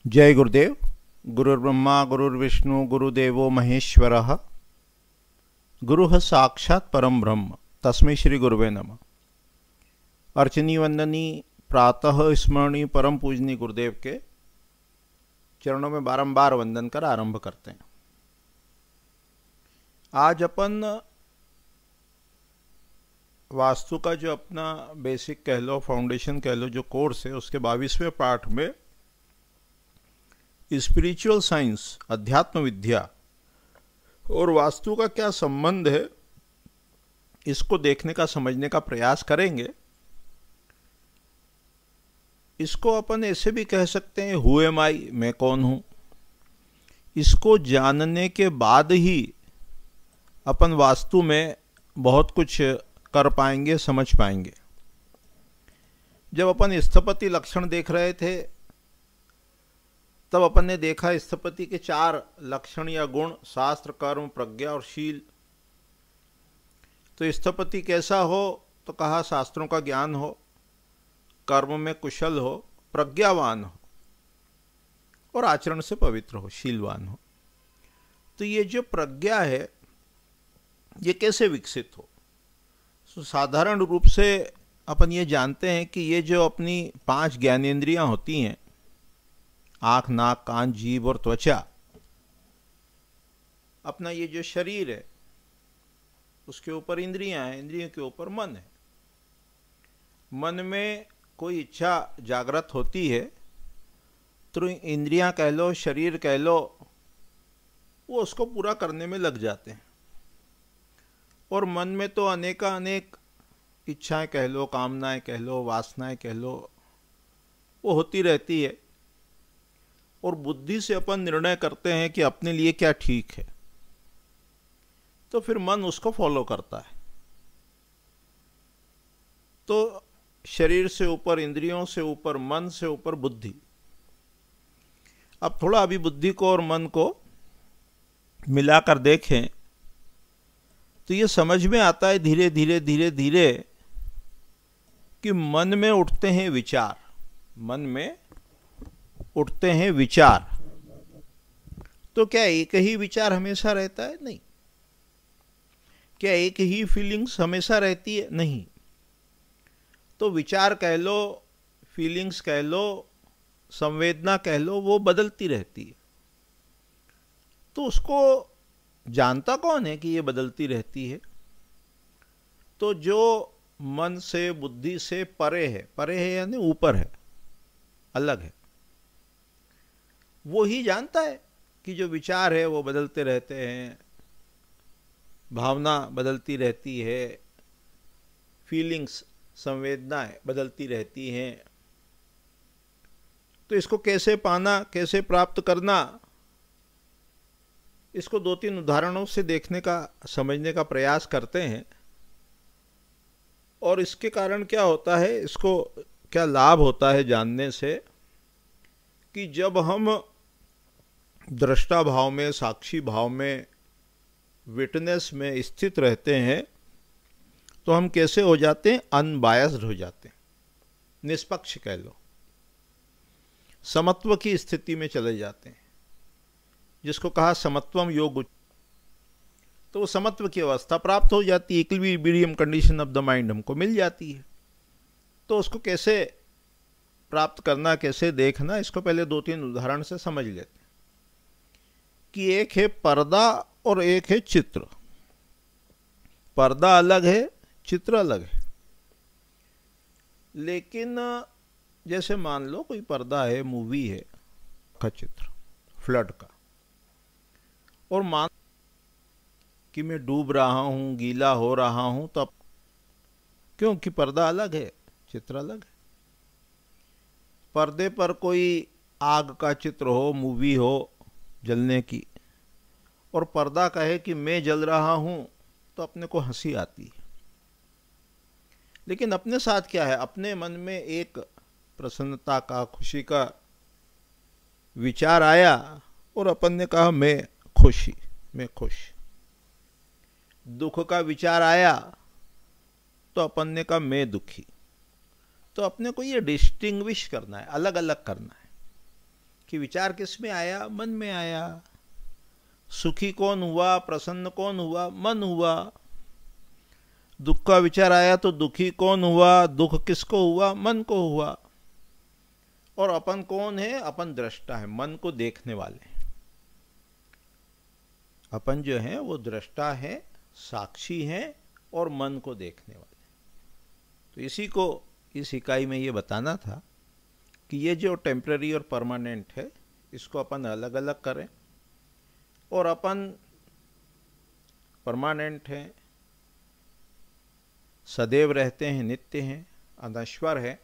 जय गुरुदेव। गुरुर्ब्रह्मा गुरुर्विष्णु गुरुदेवो महेश्वरः। गुरुः साक्षात् परम ब्रह्म तस्मै श्री गुरुवे नमः। अर्चनी वंदनी प्रातः स्मरणीय परम पूजनीय गुरुदेव के चरणों में बारंबार वंदन कर आरंभ करते हैं। आज अपन वास्तु का जो अपना बेसिक कह लो, फाउंडेशन कह लो, जो कोर्स है उसके 22वें पाठ में स्पिरिचुअल साइंस, अध्यात्म विद्या और वास्तु का क्या संबंध है, इसको देखने का, समझने का प्रयास करेंगे। इसको अपन ऐसे भी कह सकते हैं, हु एम आई, मैं कौन हूं। इसको जानने के बाद ही अपन वास्तु में बहुत कुछ कर पाएंगे, समझ पाएंगे। जब अपन स्थपति लक्षण देख रहे थे तब अपन ने देखा स्थपति के 4 लक्षण या गुण, शास्त्र, कर्म, प्रज्ञा और शील। तो स्थपति कैसा हो तो कहा शास्त्रों का ज्ञान हो, कर्म में कुशल हो, प्रज्ञावान हो और आचरण से पवित्र हो, शीलवान हो। तो ये जो प्रज्ञा है ये कैसे विकसित हो? तो साधारण रूप से अपन ये जानते हैं कि ये जो अपनी 5 ज्ञानेंद्रियां होती हैं, आँख, नाक, कान, जीभ और त्वचा, अपना ये जो शरीर है उसके ऊपर इंद्रियां हैं, इंद्रियों के ऊपर मन है। मन में कोई इच्छा जागृत होती है तो इंद्रियां कह लो, शरीर कह लो, वो उसको पूरा करने में लग जाते हैं। और मन में तो अनेक इच्छाएं कह लो, कामनाएं कह लो, वासनाएं कह लो, वो होती रहती है। और बुद्धि से अपन निर्णय करते हैं कि अपने लिए क्या ठीक है, तो फिर मन उसको फॉलो करता है। तो शरीर से ऊपर, इंद्रियों से ऊपर, मन से ऊपर बुद्धि। अब थोड़ा अभी बुद्धि को और मन को मिलाकर देखें तो ये समझ में आता है धीरे धीरे धीरे धीरे कि मन में उठते हैं विचार, मन में उठते हैं विचार। तो क्या एक ही विचार हमेशा रहता है? नहीं। क्या एक ही फीलिंग्स हमेशा रहती है? नहीं। तो विचार कह लो, फीलिंग्स कह लो, संवेदना कह लो, वो बदलती रहती है। तो उसको जानता कौन है कि ये बदलती रहती है? तो जो मन से, बुद्धि से परे है यानी ऊपर है, अलग है, वो ही जानता है कि जो विचार है वो बदलते रहते हैं, भावना बदलती रहती है, फीलिंग्स, संवेदनाएं बदलती रहती हैं। तो इसको कैसे पाना, कैसे प्राप्त करना, इसको 2-3 उदाहरणों से देखने का, समझने का प्रयास करते हैं। और इसके कारण क्या होता है, इसको क्या लाभ होता है जानने से, कि जब हम दृष्टा भाव में, साक्षी भाव में, विटनेस में स्थित रहते हैं तो हम कैसे हो जाते हैं? अनबायस्ड हो जाते हैं, निष्पक्ष कह लो, समत्व की स्थिति में चले जाते हैं, जिसको कहा समत्वम योग। तो वो समत्व की अवस्था प्राप्त हो जाती है, equilibrium condition of the mind हमको मिल जाती है। तो उसको कैसे प्राप्त करना, कैसे देखना, इसको पहले 2-3 उदाहरण से समझ लेते हैं। कि एक है पर्दा और एक है चित्र। पर्दा अलग है, चित्र अलग है। लेकिन जैसे मान लो कोई पर्दा है, मूवी है का चित्र, फ्लड का, और मान कि मैं डूब रहा हूं, गीला हो रहा हूं, तब क्योंकि पर्दा अलग है, चित्र अलग है। पर्दे पर कोई आग का चित्र हो, मूवी हो जलने की, और पर्दा कहे कि मैं जल रहा हूं, तो अपने को हंसी आती है। लेकिन अपने साथ क्या है? अपने मन में एक प्रसन्नता का, खुशी का विचार आया और अपन ने कहा मैं खुश। दुख का विचार आया तो अपन ने कहा मैं दुखी। तो अपने को ये डिस्टिंग्विश करना है, अलग अलग करना है कि विचार किस में आया? मन में आया। सुखी कौन हुआ, प्रसन्न कौन हुआ? मन हुआ। दुख का विचार आया तो दुखी कौन हुआ, दुख किसको हुआ? मन को हुआ। और अपन कौन है? अपन दृष्टा है, मन को देखने वाले। अपन जो है वो दृष्टा है, साक्षी है और मन को देखने वाले। तो इसी को इस इकाई में ये बताना था कि ये जो टेम्पररी और परमानेंट है इसको अपन अलग अलग करें, और अपन परमानेंट हैं, सदैव रहते हैं, नित्य हैं, अनश्वर है,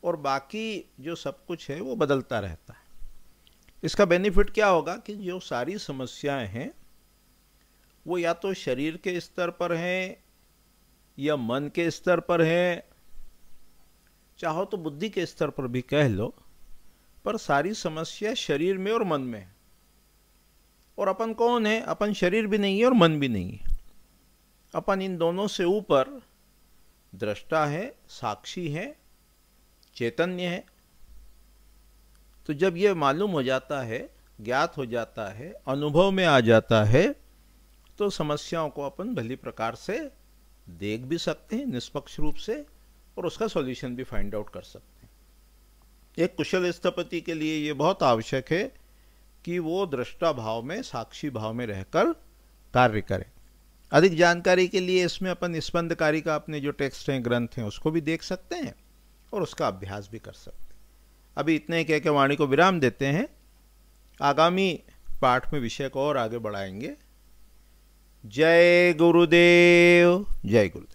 और बाकी जो सब कुछ है वो बदलता रहता है। इसका बेनिफिट क्या होगा कि जो सारी समस्याएं हैं वो या तो शरीर के स्तर पर हैं या मन के स्तर पर है, चाहो तो बुद्धि के स्तर पर भी कह लो, पर सारी समस्या शरीर में और मन में है। और अपन कौन है? अपन शरीर भी नहीं है और मन भी नहीं है। अपन इन दोनों से ऊपर दृष्टा है, साक्षी है, चैतन्य है। तो जब ये मालूम हो जाता है, ज्ञात हो जाता है, अनुभव में आ जाता है, तो समस्याओं को अपन भली प्रकार से देख भी सकते हैं निष्पक्ष रूप से, और उसका सॉल्यूशन भी फाइंड आउट कर सकते हैं। एक कुशल स्थपति के लिए ये बहुत आवश्यक है कि वो दृष्टा भाव में, साक्षी भाव में रहकर कार्य करें। अधिक जानकारी के लिए इसमें अपन स्पंदकारी का अपने जो टेक्स्ट हैं, ग्रंथ हैं, उसको भी देख सकते हैं और उसका अभ्यास भी कर सकते हैं। अभी इतने कह के वाणी को विराम देते हैं। आगामी पाठ में विषय को और आगे बढ़ाएंगे। जय गुरुदेव, जय गुरुदेव।